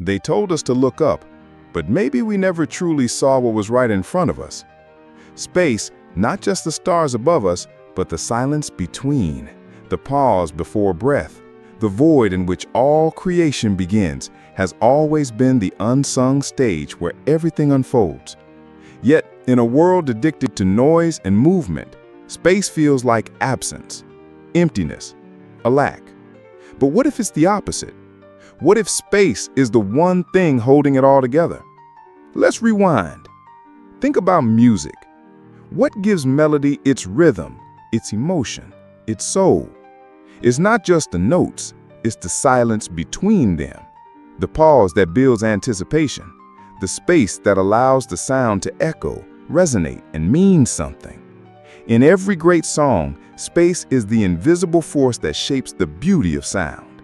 They told us to look up, but maybe we never truly saw what was right in front of us. Space, not just the stars above us, but the silence between, the pause before breath, the void in which all creation begins, has always been the unsung stage where everything unfolds. Yet, in a world addicted to noise and movement, space feels like absence, emptiness, a lack. But what if it's the opposite? What if space is the one thing holding it all together? Let's rewind. Think about music. What gives melody its rhythm, its emotion, its soul? It's not just the notes, it's the silence between them, the pause that builds anticipation, the space that allows the sound to echo, resonate, and mean something. In every great song, space is the invisible force that shapes the beauty of sound.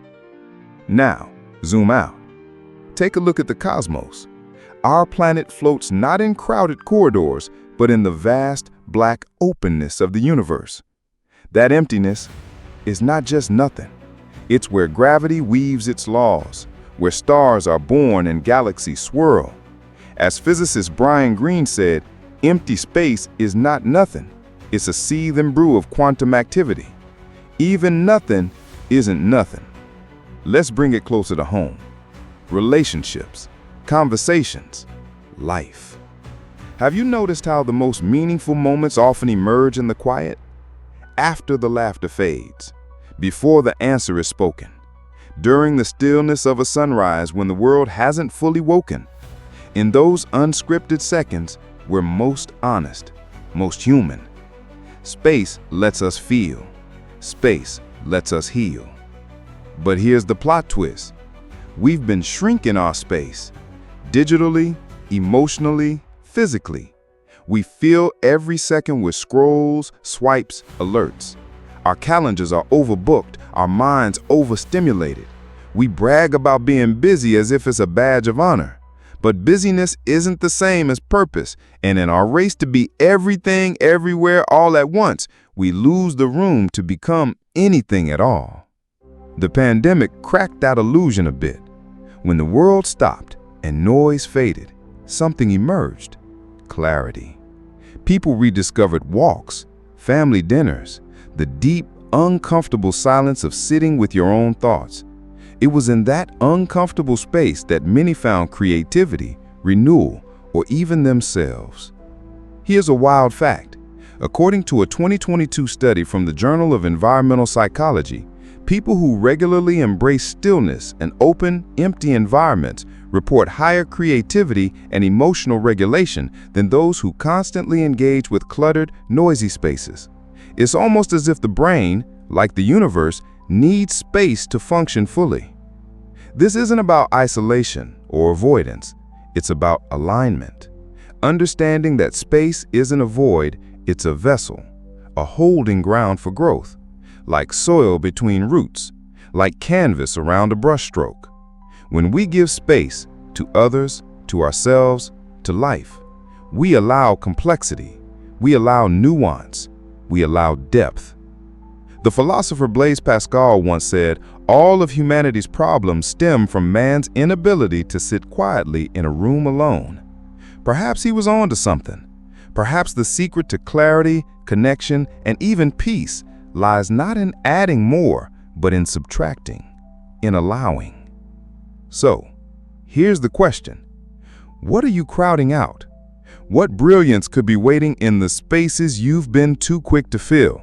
Now, zoom out. Take a look at the cosmos. Our planet floats not in crowded corridors, but in the vast, black openness of the universe. That emptiness is not just nothing. It's where gravity weaves its laws, where stars are born and galaxies swirl. As physicist Brian Greene said, empty space is not nothing. It's a seethe and brew of quantum activity. Even nothing isn't nothing. Let's bring it closer to home. Relationships, conversations, life. Have you noticed how the most meaningful moments often emerge in the quiet? After the laughter fades, before the answer is spoken, during the stillness of a sunrise when the world hasn't fully woken. In those unscripted seconds, we're most honest, most human. Space lets us feel. Space lets us heal. But here's the plot twist. We've been shrinking our space, digitally, emotionally, physically. We fill every second with scrolls, swipes, alerts. Our calendars are overbooked, our minds overstimulated. We brag about being busy as if it's a badge of honor. But busyness isn't the same as purpose, and in our race to be everything, everywhere, all at once, we lose the room to become anything at all. The pandemic cracked that illusion a bit. When the world stopped and noise faded, something emerged: clarity. People rediscovered walks, family dinners, the deep, uncomfortable silence of sitting with your own thoughts. It was in that uncomfortable space that many found creativity, renewal, or even themselves. Here's a wild fact. According to a 2022 study from the Journal of Environmental Psychology, people who regularly embrace stillness and open, empty environments report higher creativity and emotional regulation than those who constantly engage with cluttered, noisy spaces. It's almost as if the brain, like the universe, needs space to function fully. This isn't about isolation or avoidance. It's about alignment. Understanding that space isn't a void, it's a vessel, a holding ground for growth, like soil between roots, like canvas around a brushstroke. When we give space to others, to ourselves, to life, we allow complexity, we allow nuance, we allow depth. The philosopher Blaise Pascal once said, "All of humanity's problems stem from man's inability to sit quietly in a room alone." Perhaps he was on to something. Perhaps the secret to clarity, connection, and even peace lies not in adding more, but in subtracting, in allowing. So, here's the question. What are you crowding out? What brilliance could be waiting in the spaces you've been too quick to fill?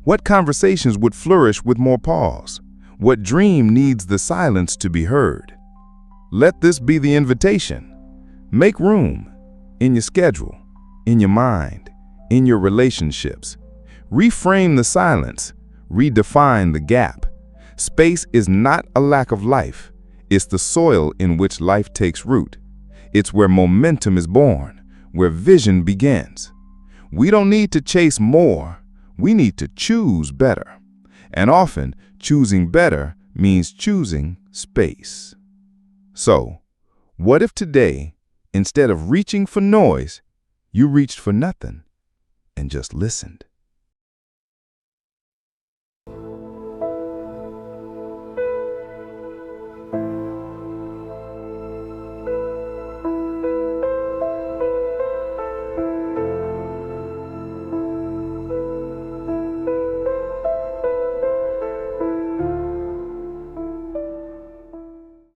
What conversations would flourish with more pause? What dream needs the silence to be heard? Let this be the invitation. Make room in your schedule, in your mind, in your relationships. Reframe the silence, redefine the gap. Space is not a lack of life. It's the soil in which life takes root. It's where momentum is born, where vision begins. We don't need to chase more. We need to choose better. And often, choosing better means choosing space. So, what if today, instead of reaching for noise, you reached for nothing and just listened?